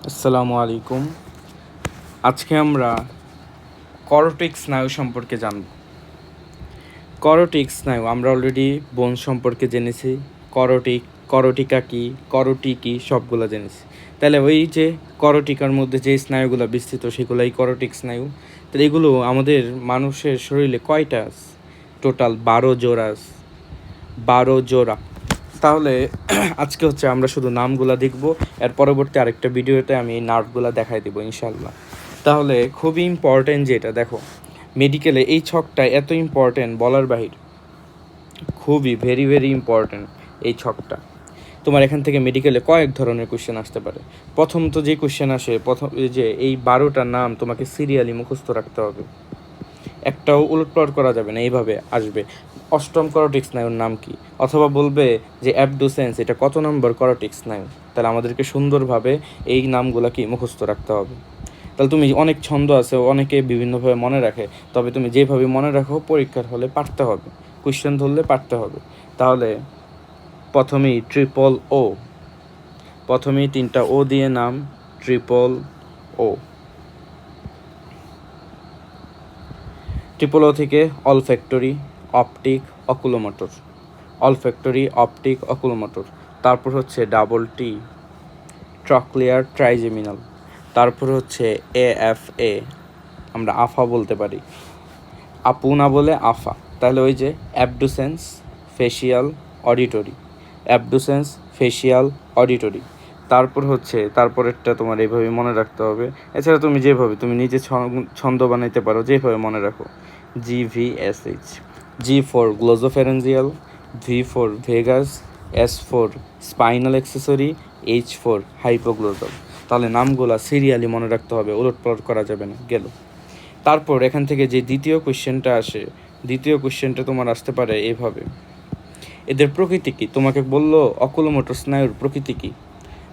আসসালামু আলাইকুম। আজকে আমরা করোটিক স্নায়ু সম্পর্কে জানব। করোটিক স্নায়ু আমরা অলরেডি বোন সম্পর্কে জেনেছি। করটিকা কি, করোটি কি সবগুলো জেনেছি। তাহলে ওই যে করটিকার মধ্যে যে স্নায়ুগুলো বিস্তৃত সেগুলোই করোটিক স্নায়ু। তাহলে এগুলো আমাদের মানুষের শরীরে কয়টা আছে? টোটাল 12 জোড়া। তাহলে আজকে হচ্ছে আমরা শুধু নামগুলা দেখব, এর পরবর্তী আরেকটা ভিডিওতে আমি এই নার্ভগুলা দেখাই দেবো ইনশাল্লাহ। তাহলে খুবই ইম্পর্টেন্ট যেটা দেখো, মেডিকেলে এই ছকটা এত ইম্পর্টেন্ট বলার বাহির, খুবই ভেরি ভেরি ইম্পর্টেন্ট এই ছকটা। তোমার এখান থেকে মেডিকেলে কয়েক ধরনের কোশ্চেন আসতে পারে। প্রথম তো যে কোশ্চেন আসে, যে এই 12টা নাম তোমাকে সিরিয়ালি মুখস্থ রাখতে হবে, একটাও উলটপালট করা যাবে না, এইভাবে আসবে। অষ্টম করোটিক স্নায়ুর নাম কি, অথবা বলবে যে অ্যাবডুসেন্স এটা কত নম্বর করোটিক স্নায়ু। তাহলে আমাদেরকে সুন্দরভাবে এই নামগুলো কি মুখস্থ রাখতে হবে। তাহলে তুমি অনেক ছন্দ আছে, অনেকে বিভিন্নভাবে মনে রাখে, তবে তুমি যেভাবে মনে রাখো পরীক্ষার হলে পারতে হবে, কোশ্চেন ধরলে পারতে হবে। তাহলে প্রথমেই ট্রিপল ও, প্রথমেই 3টা ও দিয়ে নাম ট্রিপল ও। ট্রিপল ও থেকে olfactory, optic, oculomotor. Olfactory, optic, oculomotor. তারপর হচ্ছে ডাবল টি, ট্রক্লিয়ার ট্রাইজেমিনাল। তারপর হচ্ছে AFA, আমরা আফা বলতে পারি, আপু না বলে আফা। তাহলে ওই যে abducens, facial, auditory. Abducens, facial, auditory. তারপর হচ্ছে তারপরেরটা তোমার এইভাবে মনে রাখতে হবে। এছাড়া তুমি যেভাবে তুমি নিজে ছন্দ বানাইতে পারো, যেভাবে মনে রাখো। GVSH, G for glossopharyngeal, V for vagus, S for spinal accessory, H for hypoglossal. তাহলে নামগুলা সিরিয়ালি মনে রাখতে হবে, উলটপালট করা যাবে না। গেল। তারপর এখান থেকে যে দ্বিতীয় কোশ্চেনটা আসে, দ্বিতীয় কোশ্চেনটা তোমার আসতে পারে এভাবে, এদের প্রকৃতি কী? তোমাকে বললো অকুলোমোটর স্নায়ুর প্রকৃতি কী।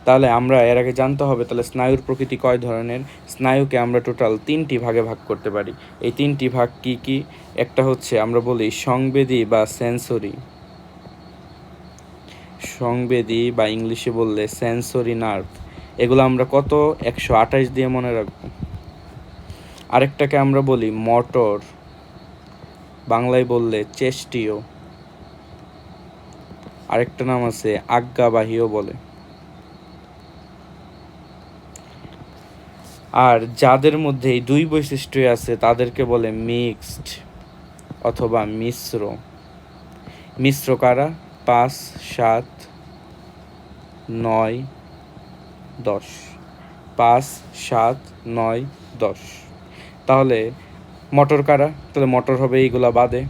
তাহলে আমরা এর আগে জানতে হবে তাহলে স্নায়ুর প্রকৃতি কয় ধরনের। স্নায়ুকে আমরা টোটাল 3টি ভাগে ভাগ করতে পারি। এই 3টি ভাগ কি কি? একটা হচ্ছে আমরা বলি সংবেদী বা সেন্সরি, সংবেদী বা ইংলিশে বললে সেন্সরি নার্ভ। এগুলো আমরা কত 128 দিয়ে মনে রাখবো। আরেকটাকে আমরা বলি মোটর, বাংলায় বললে চেস্টীয়। আরেকটা নাম আছে আজ্ঞাবাহীও বলে। আর যাদের মধ্যে এই দুই বৈশিষ্ট্যই আছে তাদেরকে বলে মিক্সড অথবা মিশ্র। মিশ্র কারা? 5, 7, 9, 10। 5, 7, 9, 10। তাহলে মোটর কারা? তাহলে মোটর হবে এইগুলা বাদে।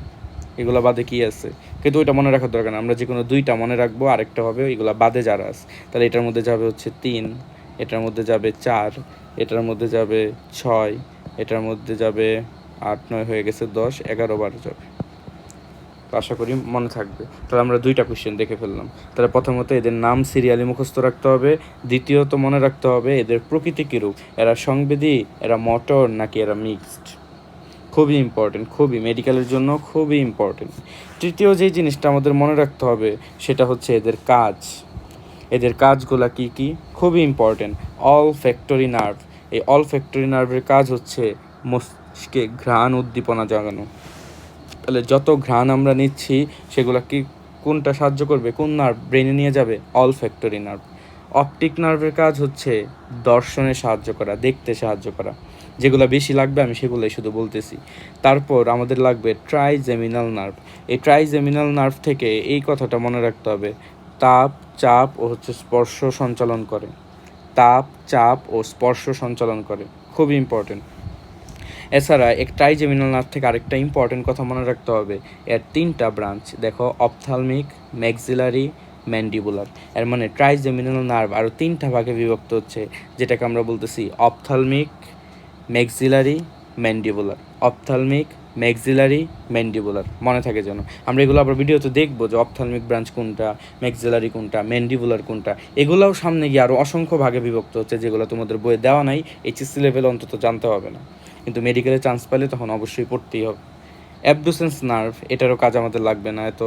এগুলা বাদে কি আছে? কিন্তু ওইটা মনে রাখার দরকার না, আমরা যে কোনো 2টা মনে রাখবো, আরেকটা হবে এগুলা বাদে যারা আছে। তাহলে এটার মধ্যে যাবে হচ্ছে 3, এটার মধ্যে যাবে 4, এটার মধ্যে যাবে 6, এটার মধ্যে যাবে 8, 9 হয়ে গেছে 10, 11, 12 যাবে। তো আশা করি মনে থাকবে। তাহলে আমরা 2টা কোশ্চেন দেখে ফেললাম। তাহলে প্রথমত এদের নাম সিরিয়ালি মুখস্থ রাখতে হবে, দ্বিতীয়ত মনে রাখতে হবে এদের প্রকৃতি কীরূপ, এরা সংবেদী, এরা মোটর নাকি এরা মিক্সড। খুবই ইম্পর্টেন্ট, খুবই মেডিকেলের জন্য খুবই ইম্পর্টেন্ট। তৃতীয় যেই জিনিসটা আমাদের মনে রাখতে হবে সেটা হচ্ছে এদের কাজ। এদের কাজগুলো কি কি? খুবই ইম্পর্টেন্ট। অলফ্যাক্টরি নার্ভ, এই অলফ্যাক্টরি নার্ভের কাজ হচ্ছে মস্তিষ্কে ঘ্রাণ উদ্দীপনা জাগানো। তাহলে যত ঘ্রাণ আমরা নিচ্ছি সেগুলো কি কোনটা সাহায্য করবে, কোন নার্ভ ব্রেনে নিয়ে যাবে? Olfactory nerve. অপটিক নার্ভের কাজ হচ্ছে দর্শনে সাহায্য করা, দেখতে সাহায্য করা। যেগুলো বেশি লাগবে আমি সেগুলোই শুধু বলতেছি। তারপর আমাদের লাগবে ট্রাইজেমিনাল নার্ভ। এই ট্রাইজেমিনাল নার্ভ থেকে এই কথাটা মনে রাখতে হবে, তাপ, চাপ ও হচ্ছে স্পর্শ সঞ্চালন করে। তাপ, চাপ ও স্পর্শ সঞ্চালন করে, খুবই ইম্পর্টেন্ট। এছাড়া এক ট্রাইজেমিনাল নার্ভ থেকে আরেকটা ইম্পর্টেন্ট কথা মনে রাখতে হবে, এর 3টা ব্রাঞ্চ দেখো, অপথালমিক, ম্যাক্সিলারি, ম্যান্ডিবুলার। এর মানে ট্রাইজেমিনাল নার্ভ আরও 3টা ভাগে বিভক্ত হচ্ছে, যেটাকে আমরা বলতেছি ophthalmic, maxillary, mandibular. Ophthalmic, maxillary, mandibular, মনে থাকে যেন। আমরা এগুলো আবার ভিডিওতে দেখবো যে অপথালমিক ব্রাঞ্চ কোনটা, ম্যাক্সিলারি কোনটা, ম্যান্ডিবুলার কোনটা। এগুলোও সামনে গিয়ে আরও অসংখ্য ভাগে বিভক্ত হচ্ছে, যেগুলো তোমাদের বইয়ে দেওয়া নাই, এইচএসসি লেভেলে অন্তত জানতে হবে না, কিন্তু মেডিকেলে চান্স পেলে তখন অবশ্যই পড়তেই হবে। অ্যাবডুসেন্স নার্ভ, এটারও কাজ আমাদের লাগবে না এত।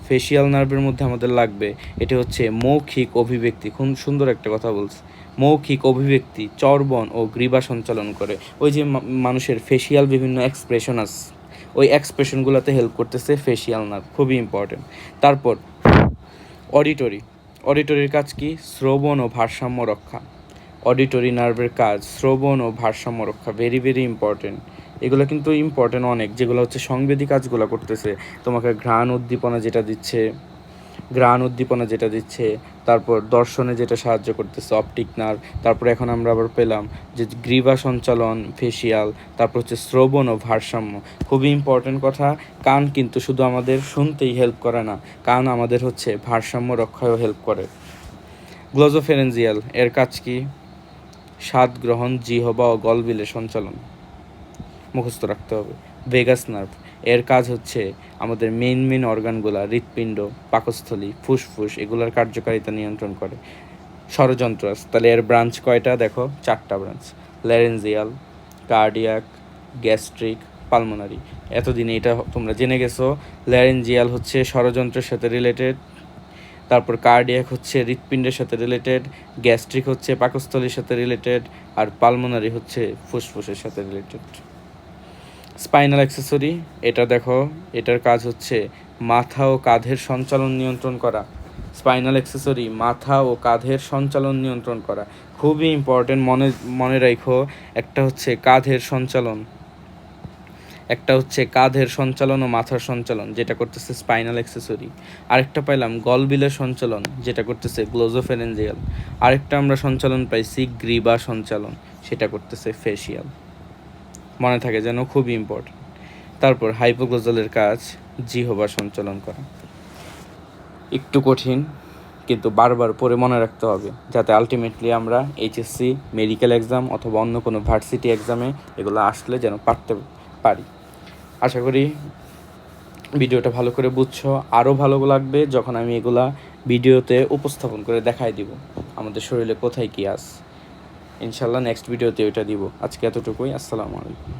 ফেসিয়াল নার্ভের মধ্যে আমাদের লাগবে, এটি হচ্ছে মৌখিক অভিব্যক্তি। খুব সুন্দর একটা কথা বলছে, মৌখিক অভিব্যক্তি, চর্বণ ও গ্রীবা সঞ্চালন করে। ওই যে মানুষের ফেসিয়াল বিভিন্ন এক্সপ্রেশন আছে, ওই এক্সপ্রেশনগুলোতে হেল্প করতেছে ফেসিয়াল নার্ভ, খুবই ইম্পর্টেন্ট। তারপর অডিটরির কাজ কি? শ্রবণ ও ভারসাম্য রক্ষা। অডিটরি নার্ভের কাজ শ্রবণ ও ভারসাম্য রক্ষা, ভেরি ভেরি ইম্পর্টেন্ট। এগুলো কিন্তু ইম্পর্টেন্ট অনেক, যেগুলো হচ্ছে সংবেদী কাজগুলো করতেছে, তোমাকে ঘ্রাণ উদ্দীপনা যেটা দিচ্ছে, তারপর দর্শনে যেটা সাহায্য করতেছে অপটিক নার্ভ। তারপর এখন আমরা আবার পেলাম যে গ্রীবা সঞ্চালন ফেসিয়াল, তারপর হচ্ছে শ্রবণ ও ভারসাম্য। খুবই ইম্পর্টেন্ট কথা, কান কিন্তু শুধু আমাদের শুনতেই হেল্প করে না, কান আমাদের হচ্ছে ভারসাম্য রক্ষায়ও হেল্প করে। গ্লোজোফেরেঞ্জিয়াল, এর কাজ কি? স্বাদ গ্রহণ, জিহবা ও গলবিলের সঞ্চালন, মুখস্থ রাখতে হবে। ভেগাস নার্ভ, এর কাজ হচ্ছে আমাদের মেইন অর্গানগুলা, হৃৎপিণ্ড, পাকস্থলী, ফুসফুস, এগুলোর কার্যকারিতা নিয়ন্ত্রণ করে। ষড়যন্ত্র আছে, তাহলে এর ব্রাঞ্চ কয়টা? দেখো 4টা branch, laryngeal, cardiac, gastric, pulmonary. এতদিনে এটা তোমরা জেনে গেছো, ল্যারেঞ্জিয়াল হচ্ছে ষড়যন্ত্রের সাথে রিলেটেড, তারপর কার্ডিয়াক হচ্ছে হৃৎপিণ্ডের সাথে রিলেটেড, গ্যাস্ট্রিক হচ্ছে পাকস্থলীর সাথে রিলেটেড, আর পালমোনারি হচ্ছে ফুসফুসের সাথে রিলেটেড। স্পাইনাল অ্যাক্সেসরি, এটা দেখো, এটার কাজ হচ্ছে মাথা ও কাঁধের সঞ্চালন নিয়ন্ত্রণ করা। স্পাইনাল অ্যাক্সেসরি মাথা ও কাঁধের সঞ্চালন নিয়ন্ত্রণ করা, খুবই ইম্পর্টেন্ট। মনে রাখো, একটা হচ্ছে কাঁধের সঞ্চালন ও মাথার সঞ্চালন, যেটা করতেছে স্পাইনাল অ্যাক্সেসরি। আরেকটা পাইলাম গলবিলের সঞ্চালন, যেটা করতেছে গ্লোজোফেরেঞ্জিয়াল। আরেকটা আমরা সঞ্চালন পাইছি গ্রীবা সঞ্চালন, সেটা করতেছে ফেসিয়াল। মনে থাকে যেন, খুবই ইম্পর্টেন্ট। তারপর হাইপোগ্লোজালের কাজ জিহবা সঞ্চালন করা। একটু কঠিন, কিন্তু বারবার পড়ে মনে রাখতে হবে, যাতে আলটিমেটলি আমরা এইচএসসি, মেডিকেল এক্সাম অথবা অন্য কোনো ভার্সিটি এক্সামে এগুলো আসলে যেন পারতে পারি। আশা করি ভিডিওটা ভালো করে বুঝছো। আরও ভালো লাগবে যখন আমি এগুলা ভিডিওতে উপস্থাপন করে দেখাই দিব আমাদের শরীরে কোথায় কী আছে। ইনশাল্লাহ নেক্সট ভিডিওতে ওইটা দিব। আজকে এতটুকুই। আসসালামু আলাইকুম।